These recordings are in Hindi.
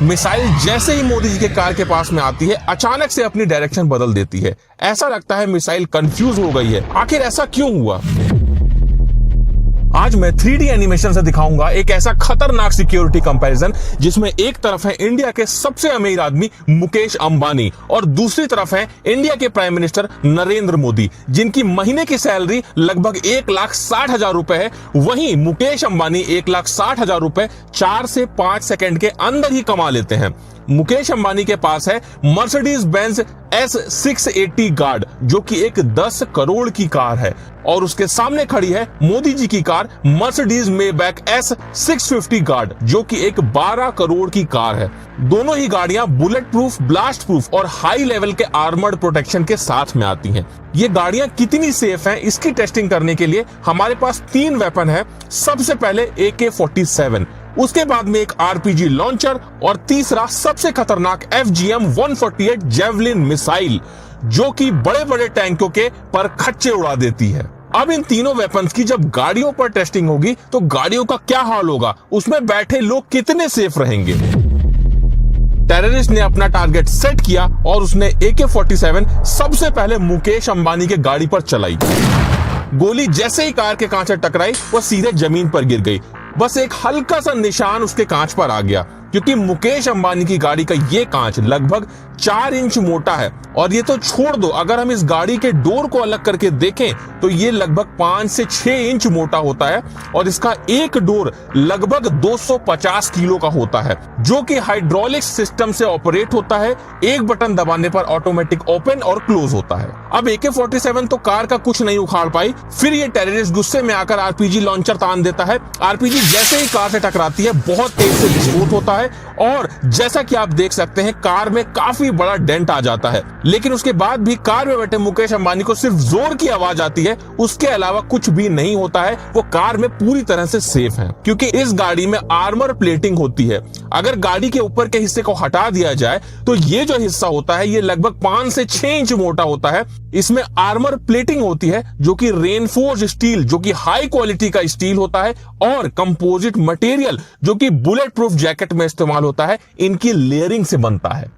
मिसाइल जैसे ही मोदी जी के कार के पास में आती है अचानक से अपनी डायरेक्शन बदल देती है। ऐसा लगता है मिसाइल कंफ्यूज हो गई है। आखिर ऐसा क्यों हुआ? आज मैं 3D एनिमेशन से दिखाऊंगा एक ऐसा खतरनाक सिक्योरिटी कंपैरिजन जिसमें एक तरफ है इंडिया के सबसे अमीर आदमी मुकेश अंबानी और दूसरी तरफ है इंडिया के प्राइम मिनिस्टर नरेंद्र मोदी, जिनकी महीने की सैलरी लगभग 1,60,000 रुपए है। वहीं मुकेश अंबानी 1,60,000 रुपए 4 से 5 सेकंड के अंदर ही कमा लेते हैं। मुकेश अंबानी के पास है मर्सिडीज बेंज S680 गार्ड, जो कि एक 10 करोड़ की कार है, और उसके सामने खड़ी है मोदी जी की car Mercedes Maybach S650 guard, जो कि एक 12 करोड़ की कार है। दोनों ही गाड़ियां बुलेट प्रूफ, ब्लास्ट प्रूफ और हाई लेवल के आर्मर्ड प्रोटेक्शन के साथ में आती हैं। ये गाड़ियां कितनी सेफ हैं, इसकी टेस्टिंग करने के लिए हमारे पास 3 वेपन है। सबसे पहले AK-47, उसके बाद में एक RPG लॉन्चर और तीसरा सबसे खतरनाक FGM-148 जेवलिन मिसाइल, जो कि बड़े बड़े टैंकों के पर खच्चे उड़ा देती है। अब इन तीनों वेपन्स की जब गाड़ियों पर टेस्टिंग होगी तो गाड़ियों का क्या हाल होगा, उसमें बैठे लोग कितने सेफ रहेंगे। टेररिस्ट ने अपना टारगेट सेट किया और उसने AK-47 सबसे पहले मुकेश अंबानी के गाड़ी पर चलाई। गोली जैसे ही कार के कांच से टकराई वो सीधे जमीन पर गिर गई। बस एक हल्का सा निशान उसके कांच पर आ गया, क्योंकि मुकेश अंबानी की गाड़ी का ये कांच लगभग 4 इंच मोटा है। और ये तो छोड़ दो, अगर हम इस गाड़ी के डोर को अलग करके देखें तो ये लगभग 5 से 6 इंच मोटा होता है और इसका एक डोर लगभग 250 किलो का होता है, जो कि हाइड्रोलिक सिस्टम से ऑपरेट होता है। एक बटन दबाने पर ऑटोमेटिक ओपन और क्लोज होता है। अब AK-47 तो कार का कुछ नहीं उखाड़ पाई। फिर ये टेररिस्ट गुस्से में आकर RPG लॉन्चर तान देता है। RPG जैसे ही कार से टकराती है बहुत तेज से विस्फोट होता है और जैसा कि आप देख सकते हैं कार में काफी बड़ा डेंट आ जाता है। लेकिन उसके बाद भी कार में बैठे मुकेश अंबानी को सिर्फ जोर की आवाज आती है, उसके अलावा कुछ भी नहीं होता है। वो कार में पूरी तरह से सेफ है, क्योंकि इस गाड़ी में आर्मर प्लेटिंग होती है। अगर गाड़ी के ऊपर के हिस्से को हटा दिया जाए तो ये जो हिस्सा होता है ये लगभग 5 से 6 इंच मोटा होता है। इसमें आर्मर प्लेटिंग होती है जो कि रेनफोर्स्ड स्टील, जो कि हाई क्वालिटी का स्टील होता है, और कंपोजिट मटेरियल जो कि बुलेट प्रूफ जैकेट में इस्तेमाल होता है, इनकी लेयरिंग से बनता है।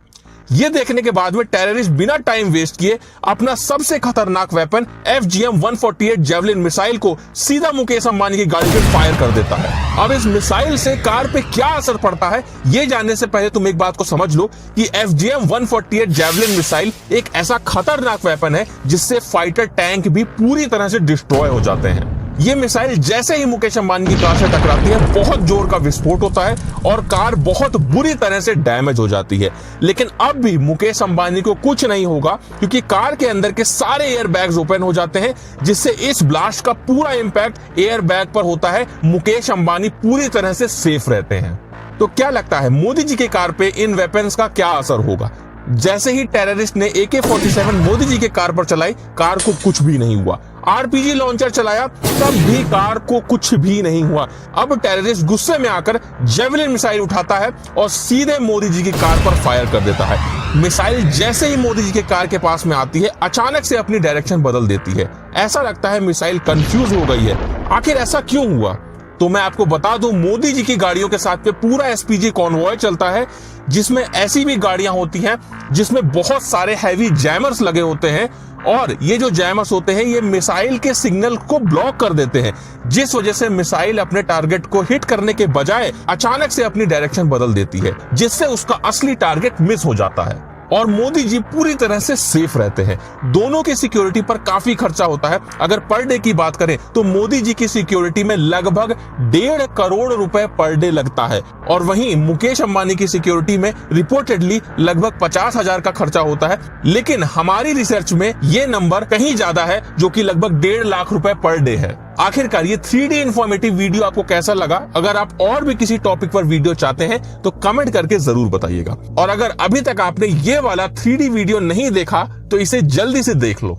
ये देखने के बाद में टेररिस्ट बिना टाइम वेस्ट किए अपना सबसे खतरनाक वेपन FGM-148 जेवलिन मिसाइल को सीधा मुकेश अंबानी की गाड़ी पे फायर कर देता है। अब इस मिसाइल से कार पे क्या असर पड़ता है ये जानने से पहले तुम एक बात को समझ लो कि FGM-148 जेवलिन मिसाइल एक ऐसा खतरनाक वेपन है जिससे फाइटर टैंक भी पूरी तरह से डिस्ट्रॉय हो जाते हैं। ये मिसाइल जैसे ही मुकेश अंबानी की कार से टकराती है बहुत जोर का विस्फोट होता है और कार बहुत बुरी तरह से डैमेज हो जाती है। लेकिन अब भी मुकेश अंबानी को कुछ नहीं होगा, क्योंकि कार के अंदर के सारे एयर बैग्स ओपन हो जाते हैं, जिससे इस ब्लास्ट का पूरा इंपैक्ट एयर बैग पर होता है। मुकेश अंबानी पूरी तरह से सेफ रहते हैं। तो क्या लगता है मोदी जी की कार पे इन वेपन्स का क्या असर होगा? जैसे ही टेररिस्ट ने AK-47 मोदी जी के कार पर चलाई, कार को कुछ भी नहीं हुआ। RPG लॉन्चर चलाया, तब भी कार को कुछ भी नहीं हुआ। अब टेररिस्ट गुस्से में आकर जेवलिन मिसाइल उठाता है और सीधे मोदी जी की कार पर फायर कर देता है। मिसाइल जैसे ही मोदी जी के कार के पास में आती है अचानक से अपनी डायरेक्शन बदल देती है। ऐसा लगता है मिसाइल कंफ्यूज हो गई है। आखिर ऐसा क्यों हुआ? तो मैं आपको बता दूं, मोदी जी की गाड़ियों के साथ में पूरा SPG कॉन्वॉय चलता है, जिसमें ऐसी भी गाड़ियां होती हैं जिसमें बहुत सारे हैवी जैमर्स लगे होते हैं, और ये जो जैमर्स होते हैं ये मिसाइल के सिग्नल को ब्लॉक कर देते हैं, जिस वजह से मिसाइल अपने टारगेट को हिट करने के बजाय अचानक से अपनी डायरेक्शन बदल देती है, जिससे उसका असली टारगेट मिस हो जाता है और मोदी जी पूरी तरह से सेफ रहते हैं। दोनों की सिक्योरिटी पर काफी खर्चा होता है। अगर पर डे की बात करें तो मोदी जी की सिक्योरिटी में लगभग 1.5 करोड़ रुपए पर डे लगता है, और वहीं मुकेश अंबानी की सिक्योरिटी में रिपोर्टेडली लगभग 50,000 का खर्चा होता है। लेकिन हमारी रिसर्च में ये नंबर कहीं ज्यादा है, जो कि लगभग 1.5 लाख रुपए पर डे है। आखिरकार ये 3D इंफॉर्मेटिव वीडियो आपको कैसा लगा? अगर आप और भी किसी टॉपिक पर वीडियो चाहते हैं तो कमेंट करके जरूर बताइएगा। और अगर अभी तक आपने ये वाला 3D वीडियो नहीं देखा तो इसे जल्दी से देख लो।